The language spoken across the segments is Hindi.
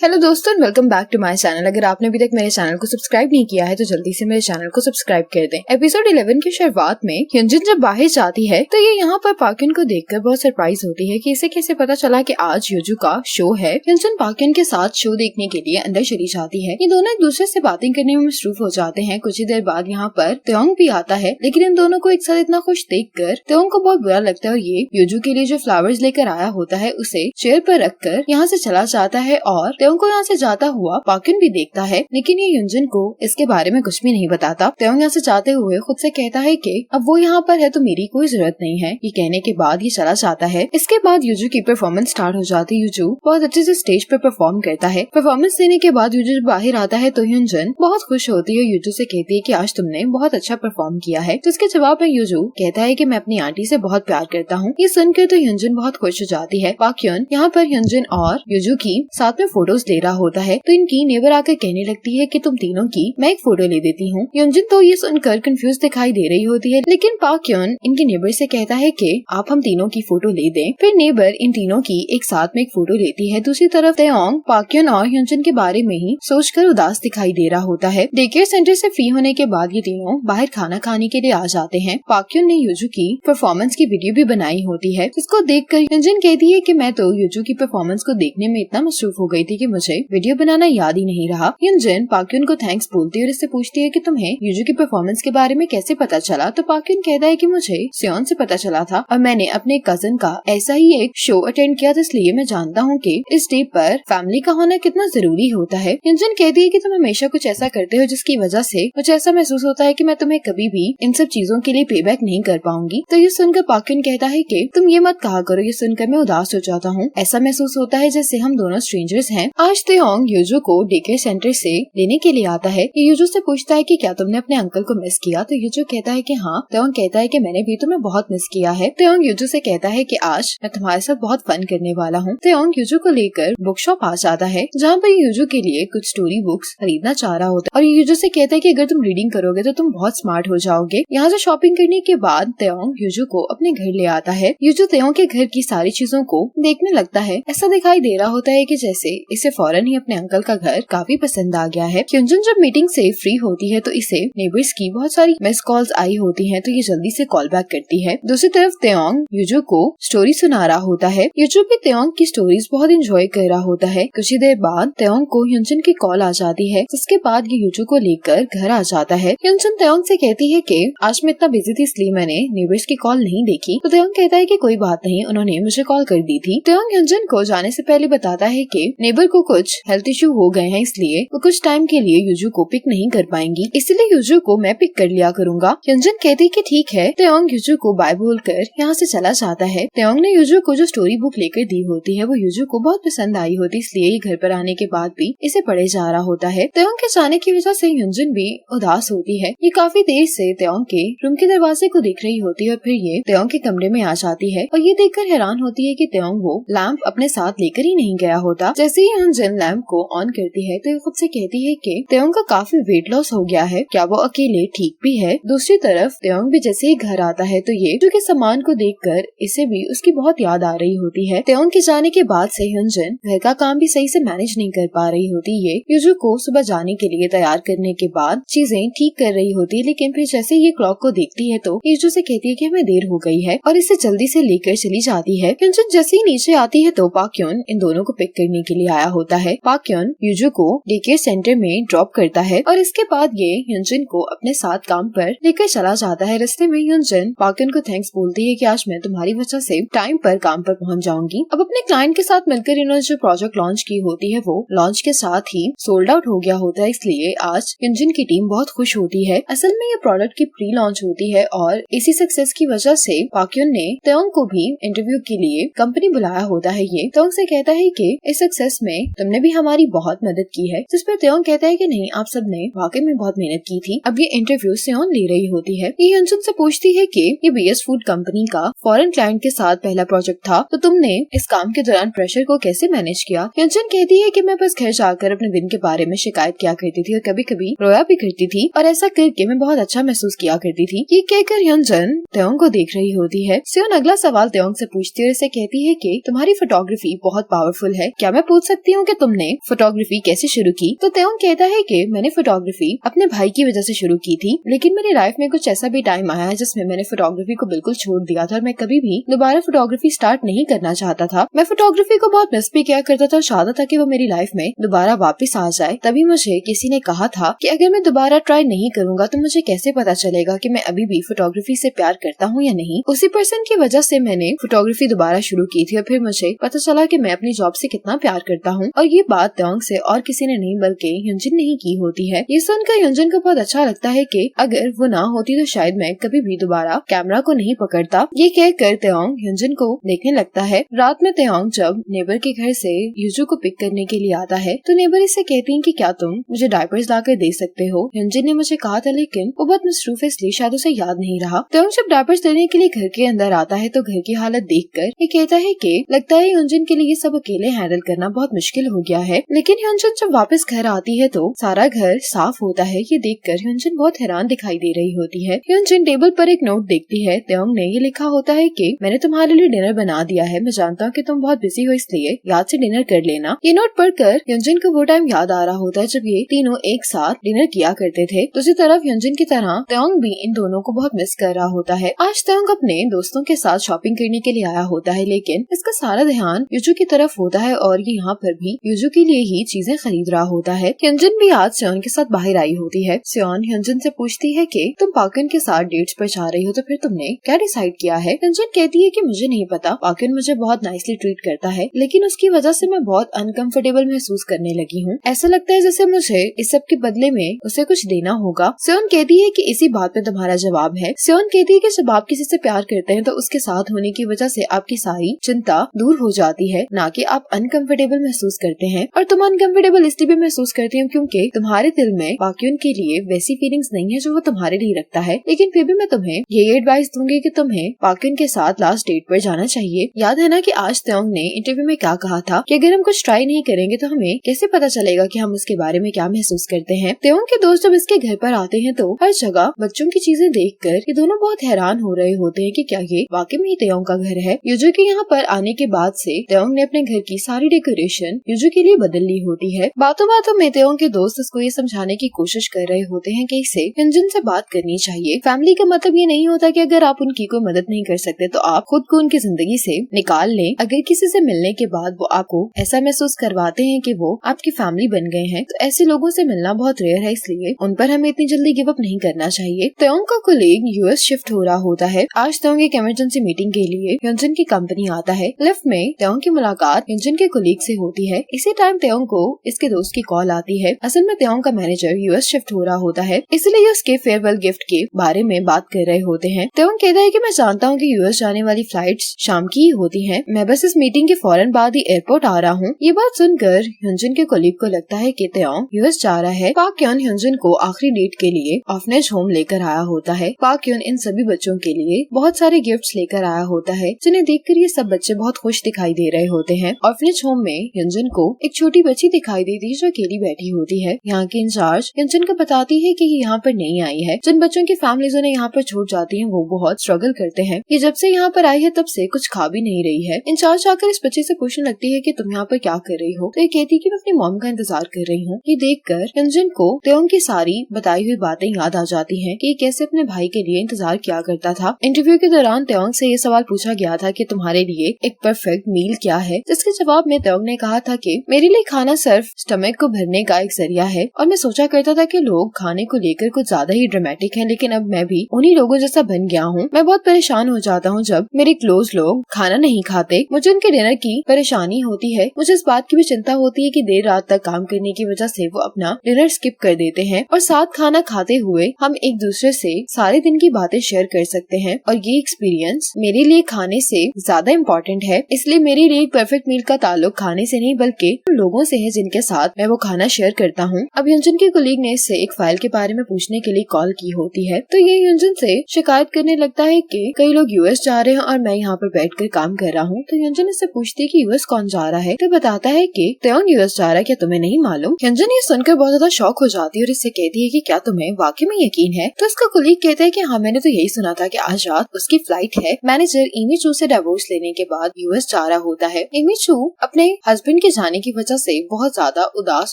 हेलो दोस्तों, welcome back to my channel. अगर आपने अभी तक मेरे चैनल को सब्सक्राइब नहीं किया है तो जल्दी से मेरे चैनल को सब्सक्राइब कर दें। एपिसोड 11 की शुरुआत में hyunjin जब बाहर जाती है तो ये यहाँ पर पाक्योन को देखकर बहुत सरप्राइज होती है कि इसे कैसे पता चला कि आज यूजू का शो है। hyunjin पाक्योन के साथ शो देखने के लिए अंदर चली जाती है। ये दोनों एक दूसरे से बातें करने में मसरूफ हो जाते हैं। कुछ ही देर बाद यहाँ पर त्योंग भी आता है, लेकिन इन दोनों को एक साथ इतना खुश देखकर त्योंग को बहुत बुरा लगता है और ये यूजू के लिए जो फ्लावर्स लेकर आया होता है उसे चेयर पर रखकर यहाँ से चला जाता है और त्योंग को यहाँ से जाता हुआ पाक्योन भी देखता है, लेकिन ये hyunjin को इसके बारे में कुछ भी नहीं बताता। त्योंग यहाँ से जाते हुए खुद से कहता है कि अब वो यहाँ पर है तो मेरी कोई जरूरत नहीं है। ये कहने के बाद ये चला जाता है। इसके बाद यूजू की परफॉर्मेंस स्टार्ट हो जाती है। यूजू बहुत अच्छे से स्टेज पर परफॉर्म करता है। परफॉर्मेंस देने के बाद यूजू जब बाहर आता है तो hyunjin बहुत खुश होती है। यूजू से कहती है कि आज तुमने बहुत अच्छा परफॉर्म किया है। तो इसके जवाब में यूजू कहता है कि मैं अपनी आंटी से बहुत प्यार करता हूँ। ये सुनकर तो hyunjin बहुत खुश हो जाती है। पाक्योन यहाँ पर hyunjin और यूजू की साथ में फोटोज ले रहा होता है तो इनकी नेबर आकर कहने लगती है कि तुम तीनों की मैं एक फोटो ले देती हूँ। hyunjin तो ये सुनकर कंफ्यूज दिखाई दे रही होती है, लेकिन पाक्योन इनके नेबर से कहता है कि आप हम तीनों की फोटो ले दें। फिर नेबर इन तीनों की एक साथ में एक फोटो लेती है। दूसरी तरफ त्योंग पाक्योन और hyunjin के बारे में ही सोचकर उदास दिखाई दे रहा होता है। डे केयर सेंटर से फ्री होने के बाद ये तीनों बाहर खाना खाने के लिए आ जाते हैं। पाक्योन ने यूजू की परफॉर्मेंस की वीडियो भी बनाई होती है, जिसको देखकर hyunjin कहती है कि मैं तो यूजू की परफॉर्मेंस को देखने में इतना मसरूफ हो गई थी कि मुझे वीडियो बनाना याद ही नहीं रहा। hyunjin पाक्योन को थैंक्स बोलती है और इससे पूछती है कि तुम्हें यूजू की परफॉर्मेंस के बारे में कैसे पता चला। तो पाक्योन कहता है कि मुझे सियोन से पता चला था और मैंने अपने कजन का ऐसा ही एक शो अटेंड किया था, इसलिए मैं जानता हूँ कि इस डे पर फैमिली का होना कितना जरूरी होता है। hyunjin कहती है कि तुम हमेशा कुछ ऐसा करते हो जिसकी वजह से मुझे ऐसा महसूस होता है कि मैं तुम्हें कभी भी इन सब चीजों के लिए पे बैक नहीं कर पाऊंगी। तो ये सुनकर पाक्योन कहता है कि तुम ये मत कहा करो, ये सुनकर मैं उदास हो जाता हूँ। ऐसा महसूस होता है जैसे हम दोनों स्ट्रेंजर्स हैं। आज त्योंग यूजू को डे केयर सेंटर से लेने के लिए आता है। ये यूजू से पूछता है कि क्या तुमने अपने अंकल को मिस किया। तो यूजू कहता है कि हाँ। त्योंग कहता है कि मैंने भी तुम्हें बहुत मिस किया है। त्योंग यूजू से कहता है कि आज मैं तुम्हारे साथ बहुत फन करने वाला हूँ। त्योंग यूजू को लेकर बुक शॉप आ जाता है, जहाँ पर यूजू के लिए कुछ स्टोरी बुक्स खरीदना चाह रहा होता है और यूजू से कहता है कि अगर तुम रीडिंग करोगे तो तुम बहुत स्मार्ट हो जाओगे। यहाँ से शॉपिंग करने के बाद त्योंग यूजू को अपने घर ले आता है। यूजू त्योंग के घर की सारी चीजों को देखने लगता है। ऐसा दिखाई दे रहा होता है कि जैसे इसे फौरन ही अपने अंकल का घर काफी पसंद आ गया है। hyunjin जब मीटिंग से फ्री होती है तो इसे नेबर्स की बहुत सारी मिस कॉल्स आई होती हैं, तो ये जल्दी से कॉल बैक करती है। दूसरी तरफ त्योंग यूजू को स्टोरी सुना रहा होता है। यूजू भी त्योंग की स्टोरीज बहुत एंजॉय कर रहा होता है। कुछ ही देर बाद त्योंग को hyunjin की कॉल आ जाती है, जिसके बाद ये यूजू को लेकर घर आ जाता है। hyunjin त्योंग से कहती है कि आज मैं इतना बिजी थी इसलिए मैंने नेबर्स की कॉल नहीं देखी। तो त्योंग कहता है कि कोई बात नहीं, उन्होंने मुझे कॉल कर दी थी। त्योंग hyunjin को जाने से पहले बताता है कि नेबर को कुछ हेल्थ इश्यू हो गए हैं, इसलिए वो कुछ टाइम के लिए यूजू को पिक नहीं कर पाएंगी, इसलिए यूजू को मैं पिक कर लिया करूंगा। hyunjin कहती है कि ठीक है। त्योंग यूजू को बाय बोलकर यहाँ से चला जाता है। त्योंग ने यूजू को जो स्टोरी बुक लेकर दी होती है वो यूजू को बहुत पसंद आई होती, इसलिए ये घर पर आने के बाद भी इसे पढ़े जा रहा होता है। त्योंग के जाने की वजह से hyunjin भी उदास होती है। ये काफी देर से त्योंग के रूम के दरवाजे को देख रही होती है और फिर ये त्योंग के कमरे में आ जाती है और ये देखकर हैरान होती है कि त्योंग वो लैंप अपने साथ लेकर ही नहीं गया होता। जैसे ही hyunjin लैंप को ऑन करती है तो ये खुद से कहती है कि त्योंग का काफी वेट लॉस हो गया है, क्या वो अकेले ठीक भी है। दूसरी तरफ त्योंग भी जैसे ही घर आता है तो ये के सामान को देखकर इसे भी उसकी बहुत याद आ रही होती है। त्योंग के जाने के बाद से hyunjin घर का काम भी सही से मैनेज नहीं कर पा रही होती। ये यूजू को सुबह जाने के लिए तैयार करने के बाद चीजें ठीक कर रही होती है, लेकिन फिर जैसे ये क्लॉक को देखती है तो यूजू से कहती है कि हमें देर हो गई है और इसे जल्दी से लेकर चली जाती है। hyunjin जैसे ही नीचे आती है तो पाक्योन इन दोनों को पिक करने के लिए आया होता है। पाक्योन यूजू को डे केयर सेंटर में ड्रॉप करता है और इसके बाद ये hyunjin को अपने साथ काम पर लेकर चला जाता है। रास्ते में hyunjin पाक्योन को थैंक्स बोलती है कि आज मैं तुम्हारी वजह से टाइम पर काम पर पहुंच जाऊंगी। अब अपने क्लाइंट के साथ मिलकर इन्होंने जो प्रोजेक्ट लॉन्च की होती है वो लॉन्च के साथ ही सोल्ड आउट हो गया होता है, इसलिए आज hyunjin की टीम बहुत खुश होती है। असल में ये प्रोडक्ट की प्री लॉन्च होती है और इसी सक्सेस की वजह से पाक्योन ने त्योंग को भी इंटरव्यू के लिए कंपनी बुलाया होता है। ये त्योंग से कहता है कि इस सक्सेस में तुमने भी हमारी बहुत मदद की है, जिस पर त्योंग कहता है कि नहीं, आप सबने वाकई में बहुत मेहनत की थी। अब ये इंटरव्यू सियोन ले रही होती है। ये hyunjin से पूछती है कि ये BS फूड कंपनी का फॉरेन क्लाइंट के साथ पहला प्रोजेक्ट था, तो तुमने इस काम के दौरान प्रेशर को कैसे मैनेज किया। hyunjin कहती है कि मैं बस घर जाकर अपने दिन के बारे में शिकायत किया करती थी और कभी कभी रोया भी करती थी और ऐसा करके मैं बहुत अच्छा महसूस किया करती थी। ये कहकर hyunjin त्योंग को देख रही होती है। सियोन अगला सवाल त्योंग से पूछती है और इसे कहती है कि तुम्हारी फोटोग्राफी बहुत पावरफुल है, क्या मैं पूछ सकती सकती हूँ कि तुमने फोटोग्राफी कैसे शुरू की। तो तेयोंग कहता है कि मैंने फोटोग्राफी अपने भाई की वजह से शुरू की थी, लेकिन मेरी लाइफ में कुछ ऐसा भी टाइम आया है जिसमें मैंने फोटोग्राफी को बिल्कुल छोड़ दिया था और मैं कभी भी दोबारा फोटोग्राफी स्टार्ट नहीं करना चाहता था। मैं फोटोग्राफी को बहुत मिस भी किया करता था और चाहता था कि वो मेरी लाइफ में दोबारा वापस आ जाए। तभी मुझे किसी ने कहा था कि अगर मैं दोबारा ट्राई नहीं करूंगा तो मुझे कैसे पता चलेगा कि मैं अभी भी फोटोग्राफी से प्यार करता हूँ या नहीं। उसी पर्सन की वजह से मैंने फोटोग्राफी दोबारा शुरू की थी और फिर मुझे पता चला कि मैं अपनी जॉब से कितना प्यार करता हूँ। और ये बात तेयोंग से और किसी ने नहीं बल्कि ह्यूनजिन ने ही की होती है। ये सुनकर ह्यूनजिन को बहुत अच्छा लगता है कि अगर वो ना होती तो शायद मैं कभी भी दोबारा कैमरा को नहीं पकड़ता। ये कहकर तेयोंग ह्यूनजिन को देखने लगता है। रात में तेयोंग जब नेबर के घर से यूजू को पिक करने के लिए आता है तो नेबर इससे कहती है कि क्या तुम मुझे डायपर्स लाकर दे सकते हो। ह्यूनजिन ने मुझे कहा था लेकिन वो बहुत मसरूफ है इसलिए शायद उसे याद नहीं रहा। तेयोंग जब डायपर्स देने के लिए घर के अंदर आता है तो घर की हालत देखकर ये कहता है कि लगता है ह्यूनजिन के लिए ये सब अकेले हैंडल करना बहुत मुश्किल हो गया है। लेकिन ह्यूनजिन जब वापस घर आती है तो सारा घर साफ होता है। ये देखकर ह्यूनजिन बहुत हैरान दिखाई दे रही होती है। ह्यूनजिन टेबल पर एक नोट देखती है। तेयोंग ने ये लिखा होता है कि मैंने तुम्हारे लिए डिनर बना दिया है, मैं जानता हूँ कि तुम बहुत बिजी हो इसलिए याद से डिनर कर लेना। ये नोट पढ़कर ह्यूनजिन को वो टाइम याद आ रहा होता है जब ये तीनों एक साथ डिनर किया करते थे। दूसरी तरफ ह्यूनजिन की तरह तेयोंग भी इन दोनों को बहुत मिस कर रहा होता है। आज तेयोंग अपने दोस्तों के साथ शॉपिंग करने के लिए आया होता है लेकिन इसका सारा ध्यान यूजू की तरफ होता है और ये यहाँ पर भी यूजू के लिए ही चीजें खरीद रहा होता है। ह्यूनजिन भी आज सेओन के साथ बाहर आई होती है। सेओन ह्यूनजिन से पूछती है कि तुम पाकिन के साथ डेट्स पर जा रही हो तो फिर तुमने क्या डिसाइड किया है। ह्यूनजिन कहती है कि मुझे नहीं पता, पाकिन मुझे बहुत नाइसली ट्रीट करता है लेकिन उसकी वजह से मैं बहुत अनकंफर्टेबल महसूस करने लगी हूँ। ऐसा लगता है जैसे मुझे इस सब के बदले में उसे कुछ देना होगा। सेओन कहती है कि इसी बात पे तुम्हारा जवाब है। सेओन कहती है कि जब आप किसी से प्यार करते हैं तो उसके साथ होने की वजह से आपकी सारी चिंता दूर हो जाती है, ना कि आप अनकंफर्टेबल महसूस करते हैं। और तुम अनकंफर्टेबल इसलिए भी महसूस करती हो क्योंकि तुम्हारे दिल में पाक्यून के लिए वैसी फीलिंग्स नहीं है जो वो तुम्हारे लिए रखता है। लेकिन फिर भी मैं तुम्हें ये एडवाइस दूंगी कि तुम्हें पाक्यून के साथ लास्ट डेट पर जाना चाहिए। याद है ना कि आज तेयोंग ने इंटरव्यू में क्या कहा था कि अगर हम कुछ ट्राई नहीं करेंगे तो हमें कैसे पता चलेगा कि हम उसके बारे में क्या महसूस करते हैं। तेयोंग के दोस्त जब इसके घर पर आते हैं तो हर जगह बच्चों की चीजें देखकर ये दोनों बहुत हैरान हो रहे होते हैं कि क्या ये वाकई में ही तेयोंग का घर है। यूजू के यहाँ पर आने के बाद से तेयोंग ने अपने घर की सारी डेकोरेशन यूजू के लिए बदल ली होती है। बातों बातों में तेयोंग के दोस्त उसको ये समझाने की कोशिश कर रहे होते हैं कि इसे ह्यूनजिन से बात करनी चाहिए। फैमिली का मतलब ये नहीं होता कि अगर आप उनकी कोई मदद नहीं कर सकते तो आप खुद को उनकी जिंदगी से निकाल लें। अगर किसी से मिलने के बाद वो आपको ऐसा महसूस करवाते हैं कि वो आपकी फैमिली बन गए हैं तो ऐसे लोगों से मिलना बहुत रेयर है, इसलिए उन पर हमें इतनी जल्दी गिव अप नहीं करना चाहिए। तेयोंग का कोलीग यूएस शिफ्ट हो रहा होता है। आज तेयोंग एक इमरजेंसी मीटिंग के लिए ह्यूनजिन की कंपनी आता है। लिफ्ट में तेयोंग की मुलाकात ह्यूनजिन के कोलीग से होती है। इसी टाइम तेयोंग को इसके दोस्त की कॉल आती है। असल में तेयोंग का मैनेजर यूएस शिफ्ट हो रहा होता है, इसलिए उसके फेयरवेल गिफ्ट के बारे में बात कर रहे होते हैं। तेयोंग कहता है कि मैं जानता हूँ कि यूएस जाने वाली फ्लाइट्स शाम की ही होती हैं। मैं बस इस मीटिंग के फौरन बाद ही एयरपोर्ट आ रहा हूँ। ये बात सुनकर ह्यूनजिन के कोलीग को लगता है कि तेयोंग यूएस जा रहा है। पाक यून ह्यूनजिन को आखिरी डेट के लिए ऑर्फनेज होम लेकर आया होता है। पाक यून इन सभी बच्चों के लिए बहुत सारे गिफ्ट्स लेकर आया होता है जिन्हें देखकर ये सब बच्चे बहुत खुश दिखाई दे रहे होते हैं। ऑर्फनेज होम में ह्यूनजिन को एक छोटी बच्ची दिखाई देती है जो अकेली बैठी होती है। यहाँ की इंचार्ज ह्यूनजिन को बताती है कि ये यहाँ पर नहीं आई है। जिन बच्चों की फैमिलीज उन्हें यहाँ पर छोड़ जाती हैं वो बहुत स्ट्रगल करते हैं। ये जब से यहाँ पर आई है तब से कुछ खा भी नहीं रही है। इंचार्ज आकर इस बच्चे से पूछने लगती है कि तुम यहाँ पर क्या कर रही हो, तो ये कहती है कि मैं अपनी मॉम का इंतजार कर रही हूँ। ये देखकर ह्यूनजिन को तेयोंग की सारी बताई हुई बातें याद आ जाती हैं कि ये कैसे अपने भाई के लिए इंतजार किया करता था। इंटरव्यू के दौरान तेयोंग से ये सवाल पूछा गया था कि तुम्हारे लिए एक परफेक्ट मील क्या है, जिसके जवाब में तेयोंग ने कहा था कि मेरे लिए खाना सिर्फ स्टमक को भरने का एक जरिया है। और मैं सोचा करता था कि लोग खाने को लेकर कुछ ज्यादा ही ड्रामेटिक हैं, लेकिन अब मैं भी उन्हीं लोगों जैसा बन गया हूँ। मैं बहुत परेशान हो जाता हूँ जब मेरे क्लोज लोग खाना नहीं खाते। मुझे उनके डिनर की परेशानी होती है। मुझे इस बात की भी चिंता होती है कि देर रात तक काम करने की वजह से वो अपना डिनर स्किप कर देते हैं और साथ खाना खाते हुए हम एक दूसरे से सारे दिन की बातें शेयर कर सकते हैं। और ये एक्सपीरियंस मेरे लिए खाने से ज्यादा इम्पोर्टेंट है, इसलिए मेरे लिए परफेक्ट मील का ताल्लुक खाने से नहीं बल्कि उन लोगों से है जिनके साथ मैं वो खाना शेयर करता हूँ। अब ह्यूनजिन के कोलीग ने इससे एक फाइल के बारे में पूछने के लिए कॉल की होती है, तो ये ह्यूनजिन से शिकायत करने लगता है कि कई लोग यूएस जा रहे हैं और मैं यहाँ पर बैठकर काम कर रहा हूँ। तो ह्यूनजिन इससे पूछती है कि यूएस कौन जा रहा है, तो बताता है कि तेयोंग यूएस जा रहा है, क्या तुम्हें नहीं मालूम। ह्यूनजिन ये सुनकर बहुत ज्यादा शॉक हो जाती है और इससे कहती है कि क्या तुम्हें वाकई में यकीन है। तो इसका कोलीग कहता है कि हाँ मैंने तो यही सुना था कि आज रात उसकी फ्लाइट है। मैनेजर इमी चू से डिवोर्स लेने के बाद यूएस जा रहा होता है। इमी चू अपने हस्बैंड के जाने की वजह से बहुत ज्यादा उदास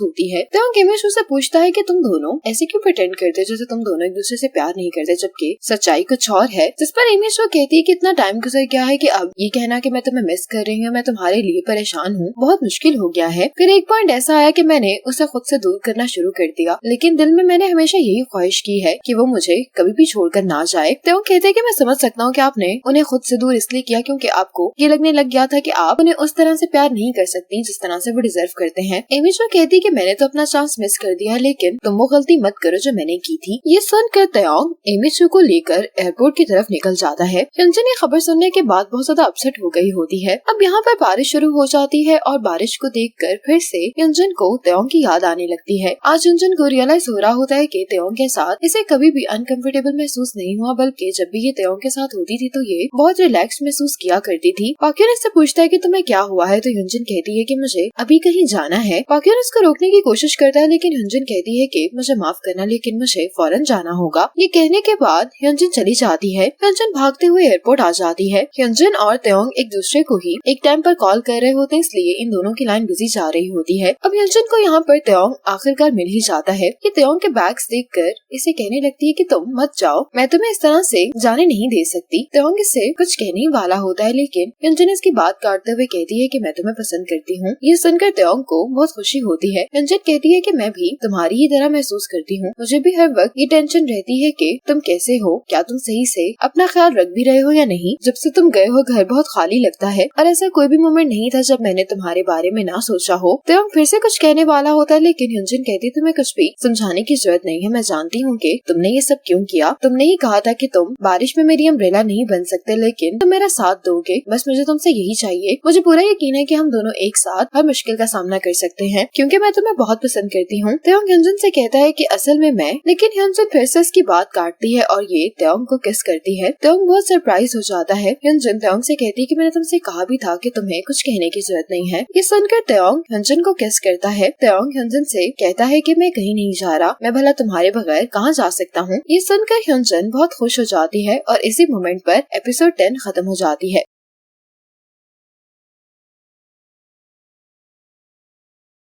होती है। तेओंग इमिशू से पूछता है कि तुम दोनों ऐसे क्यों प्रिटेंड करते हो जैसे तुम दोनों एक दूसरे से प्यार नहीं करते, जबकि सच्चाई कुछ और है। जिस पर इमिशू कहती है कि इतना टाइम गुजर गया है कि अब ये कहना कि मैं तुम्हें मिस कर रही हूँ, मैं तुम्हारे लिए परेशान हूँ, बहुत मुश्किल हो गया है। फिर एक पॉइंट ऐसा आया कि मैंने उसे खुद से दूर करना शुरू कर दिया, लेकिन दिल में मैंने हमेशा यही ख्वाहिश की है कि वो मुझे कभी भी छोड़कर ना जाए। तेओंग कहते हैं कि मैं समझ सकता हूँ कि आपने उन्हें खुद से दूर इसलिए किया क्योंकि आपको ये लगने लग गया था कि आप उन्हें उस तरह से प्यार नहीं कर सकती जिस तरह से वो डिजर्व करते हैं। इमिशू कहती है कि मैंने तो अपना चांस मिस कर दिया, लेकिन तुम वो गलती मत करो जो मैंने की थी। ये सुनकर तेओंग इमिशू को लेकर एयरपोर्ट की तरफ निकल जाता है। हियनजन ये खबर सुनने के बाद बहुत ज्यादा अपसेट हो गई होती है। अब यहाँ पर बारिश शुरू हो जाती है और बारिश को देखकर फिर से हियनजन को तेओंग की याद आने लगती है। आज हियनजन को रियलाइज हो रहा होता है कि तेओंग के साथ इसे कभी भी अनकंफर्टेबल महसूस नहीं हुआ, बल्कि जब भी ये तेओंग के साथ होती थी तो ये बहुत रिलैक्स महसूस किया करती थी। पाक्योन इससे पूछता है कि तुम्हें क्या हुआ है, तो हियनजन कहती है कि मुझे अभी कहीं जाना है। पाक्योन इसको रोकने की कोशिश करता है, लेकिन हियनजन कहती है कि मुझे माफ करना, लेकिन मुझे फौरन जाना होगा। ये कहने के बाद हियनजन चली जाती है। हियनजन भागते हुए एयरपोर्ट आ जाती है। हियनजन और तेओंग एक दूसरे को ही एक टाइम पर कॉल कर रहे होते हैं, इसलिए इन दोनों की लाइन बिजी जा रही होती है। अब हियनजन को यहाँ पर तेओंग आखिरकार मिल ही जाता है। ये तेओंग के बैग्स देखकर इसे कहने लगती है कि तुम मत जाओ, मैं तुम्हें इस तरह से जाने नहीं दे सकती। तेओंग इससे कुछ कहने वाला होता है, लेकिन हियनजन इसकी बात काटते हुए कहती है कि मैं तुम्हें पसंद करती हूँ। ये सुनकर तेओंग को बहुत खुशी होती है। हियनजन कहती है कि मैं भी तुम्हारी ही तरह महसूस करती हूँ, मुझे भी हर वक्त ये टेंशन रहती है कि तुम कैसे हो, क्या तुम सही से अपना ख्याल रख भी रहे हो या नहीं। जब से तुम गए हो घर बहुत खाली लगता है, और ऐसा कोई भी मोमेंट नहीं था जब मैंने तुम्हारे बारे में ना सोचा हो। तेओंग फिर से कुछ कहने वाला होता है, लेकिन हियनजन कहती तुम्हें कुछ भी समझाने की जरूरत नहीं है, मैं जानती हूँ कि तुमने ये सब क्यों किया। तुमने ही कहा था कि तुम बारिश में मेरी अम्ब्रेला नहीं बन सकते, लेकिन तुम मेरा साथ दोगे, बस मुझे तुमसे यही चाहिए। मुझे पूरा यकीन है कि हम दोनों एक साथ हर मुश्किल का सामना कर सकते हैं, क्योंकि मैं तुम्हें बहुत पसंद करती हूँ। तेओंग हियनजन से कहता है कि असल में मैं, लेकिन हियनजन फिर से इसकी बात काटती है और ये तेओंग को किस करती है। तेओंग बहुत सरप्राइज हो जाता है। हियनजन तेओंग से कहती है कि मैंने तुमसे कहा भी था कि तुम्हें कुछ कहने की जरूरत नहीं है। ये सुनकर तेओंग हियनजन को किस करता है। तेओंग हियनजन से कहता है कि मैं कहीं नहीं जा रहा, मैं भला तुम्हारे बगैर कहाँ जा सकता हूँ। ये सुनकर हियनजन बहुत खुश हो जाती है और इसी मोमेंट पर एपिसोड 10 खत्म हो जाती है।